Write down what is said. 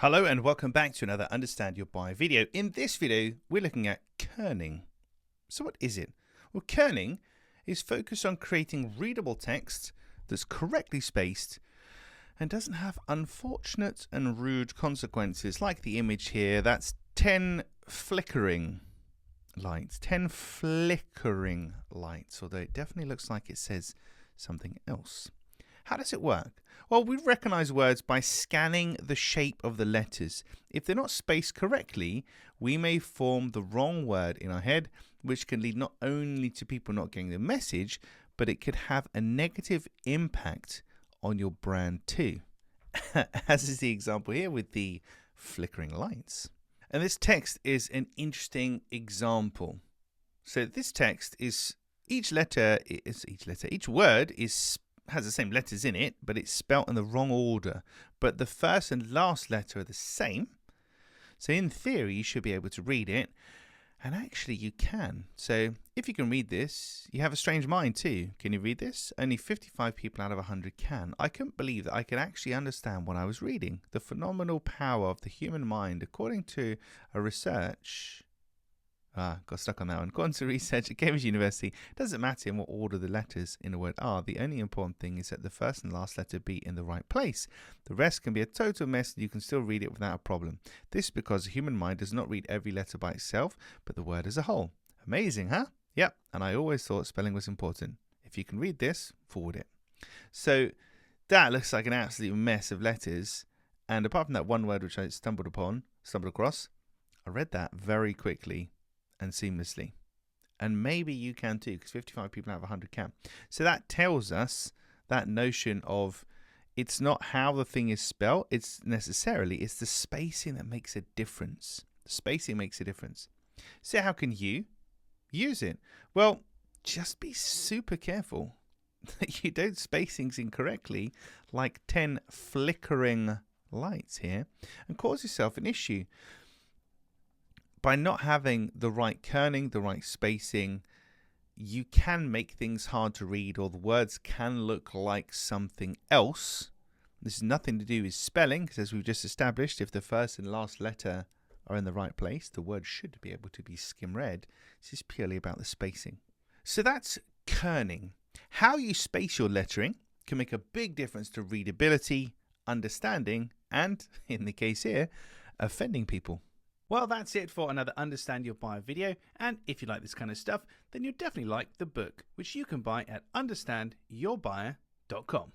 Hello and welcome back to another Understand Your Buy video. In this video, we're looking at kerning. So what is it? Well, kerning is focused on creating readable text that's correctly spaced and doesn't have unfortunate and rude consequences like the image here. That's 10 flickering lights. 10 flickering lights, although it definitely looks like it says something else. How does it work? Well, we recognize words by scanning the shape of the letters. If they're not spaced correctly, we may form the wrong word in our head, which can lead not only to people not getting the message, but it could have a negative impact on your brand too. As is the example here with the flickering lights. And this text is an interesting example. So this text is each word has the same letters in it, but it's spelt in the wrong order. But the first and last letter are the same. So in theory, you should be able to read it. And actually, you can. So if you can read this, you have a strange mind too. Can you read this? Only 55 people out of 100 can. I couldn't believe that I could actually understand what I was reading. The phenomenal power of the human mind, according to a research. Got stuck on that one. According to research at Cambridge University, it doesn't matter in what order the letters in a word are. The only important thing is that the first and last letter be in the right place. The rest can be a total mess and you can still read it without a problem. This is because the human mind does not read every letter by itself, but the word as a whole. Amazing, huh? Yep, and I always thought spelling was important. If you can read this, forward it. So that looks like an absolute mess of letters. And apart from that one word which I stumbled across, I read that very quickly and seamlessly. And maybe you can too, because 55 people out of 100 can. So that tells us that notion of it's not how the thing is spelled, it's the spacing that makes a difference. The spacing makes a difference. So how can you use it? Well, just be super careful that you don't space things incorrectly, like 10 flickering lights here, and cause yourself an issue. By not having the right kerning, the right spacing, you can make things hard to read, or the words can look like something else. This has nothing to do with spelling, because as we've just established, if the first and last letter are in the right place, the word should be able to be skim read. This is purely about the spacing. So that's kerning. How you space your lettering can make a big difference to readability, understanding, and, in the case here, offending people. Well, that's it for another Understand Your Buyer video, and if you like this kind of stuff, then you'll definitely like the book, which you can buy at understandyourbuyer.com.